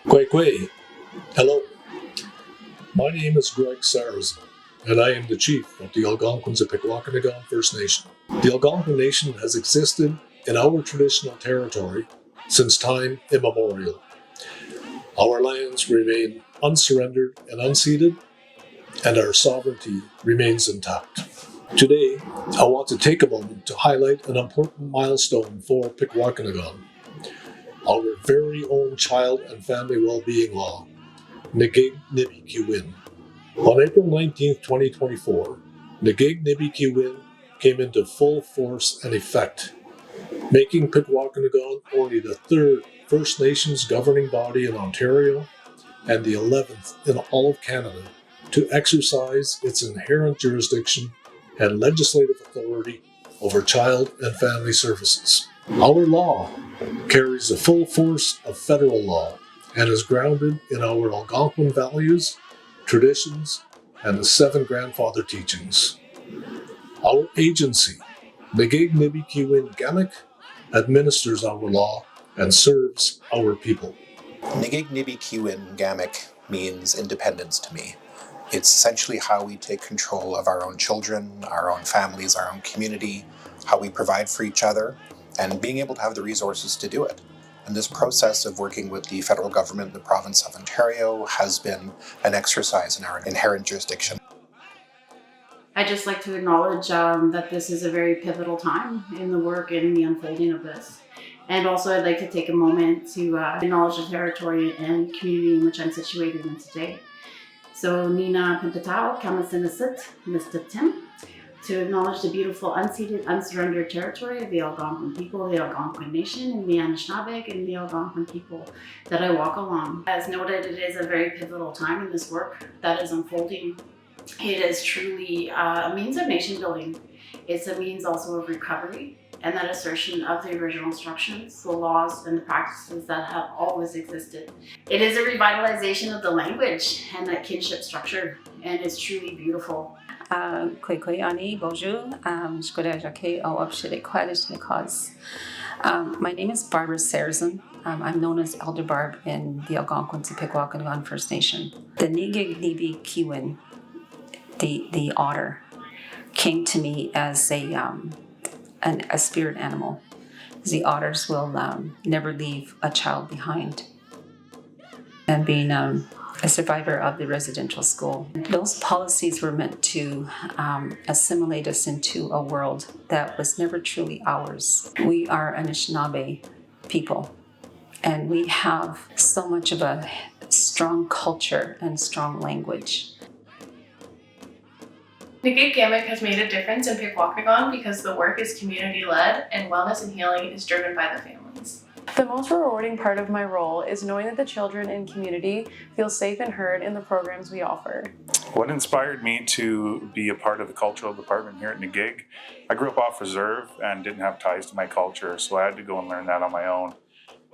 Kwei. Hello. My name is Greg Sarazin, and I am the chief of the Algonquins of Pikwakanagan First Nation. The Algonquin Nation has existed in our traditional territory since time immemorial. Our lands remain unsurrendered and unceded, and our sovereignty remains intact. Today, I want to take a moment to highlight an important milestone for Pikwakanagan, our very own child and family well-being law, Nigig Nibi Ki-win. On April 19, 2024, Nigig Nibi Ki-win came into full force and effect, making Pikwakanagan only the third First Nations governing body in Ontario and the 11th in all of Canada to exercise its inherent jurisdiction and legislative authority over child and family services. Our law carries the full force of federal law and is grounded in our Algonquin values, traditions, and the 7 grandfather teachings. Our agency, Nigig Nibi Ki-win Gamik, administers our law and serves our people. Nigig Nibi Ki-win Gamik means independence to me. It's essentially how we take control of our own children, our own families, our own community, how we provide for each other, and being able to have the resources to do it. And this process of working with the federal government in the province of Ontario has been an exercise in our inherent jurisdiction. I'd just like to acknowledge that this is a very pivotal time in the work and the unfolding of this. And also I'd like to take a moment to acknowledge the territory and community in which I'm situated in today. So Nina Pimpatao, Kamasinasit, Mr. Tim, to acknowledge the beautiful unceded, unsurrendered territory of the Algonquin people, the Algonquin Nation, and the Anishinaabe and the Algonquin people that I walk along. As noted, it is a very pivotal time in this work that is unfolding. It is truly a means of nation building. It's a means also of recovery and that assertion of the original instructions, the laws and the practices that have always existed. It is a revitalization of the language and that kinship structure, and it's truly beautiful. Ani, bonjour. My name is Barb Sarazin. I'm known as Elder Barb in the Algonquins of Pikwakanagan First Nation. The Nigig Nibi Ki-win, the otter, came to me as a spirit animal. The otters will never leave a child behind. And being a survivor of the residential school, those policies were meant to assimilate us into a world that was never truly ours. We are Anishinaabe people, and we have so much of a strong culture and strong language. Nigig Gamik has made a difference in Pikwakanagan because the work is community-led and wellness and healing is driven by the families. The most rewarding part of my role is knowing that the children and community feel safe and heard in the programs we offer. What inspired me to be a part of the cultural department here at Nigig? I grew up off reserve and didn't have ties to my culture, so I had to go and learn that on my own.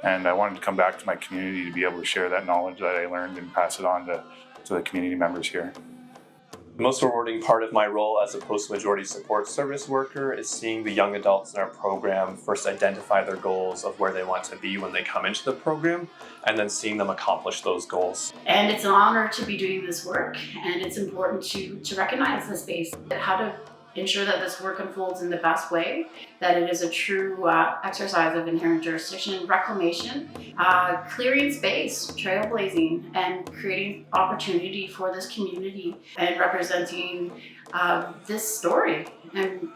And I wanted to come back to my community to be able to share that knowledge that I learned and pass it on to the community members here. The most rewarding part of my role as a post-majority support service worker is seeing the young adults in our program first identify their goals of where they want to be when they come into the program, and then seeing them accomplish those goals. And it's an honor to be doing this work, and it's important to recognize the space, how to ensure that this work unfolds in the best way, that it is a true exercise of inherent jurisdiction, reclamation, clearing space, trailblazing, and creating opportunity for this community and representing this story.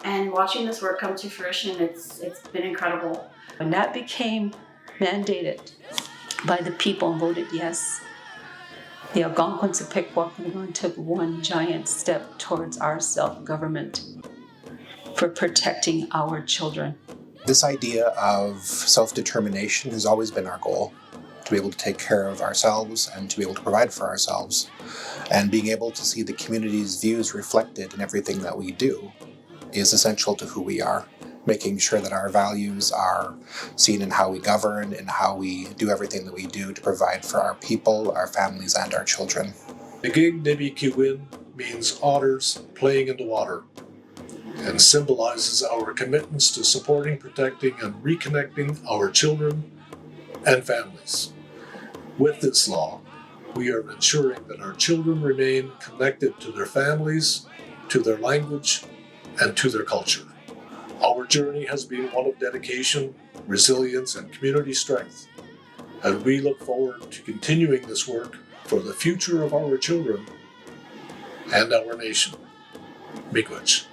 And watching this work come to fruition, it's been incredible. When that became mandated by the people and voted yes, the Algonquins of Pikwakanagan took one giant step towards our self-government for protecting our children. This idea of self-determination has always been our goal, to be able to take care of ourselves and to be able to provide for ourselves. And being able to see the community's views reflected in everything that we do is essential to who we are. Making sure that our values are seen in how we govern and how we do everything that we do to provide for our people, our families, and our children. Nigig Nibi Ki-win means otters playing in the water and symbolizes our commitments to supporting, protecting, and reconnecting our children and families. With this law, we are ensuring that our children remain connected to their families, to their language, and to their culture. Our journey has been one of dedication, resilience, and community strength, and we look forward to continuing this work for the future of our children and our nation. Miigwech.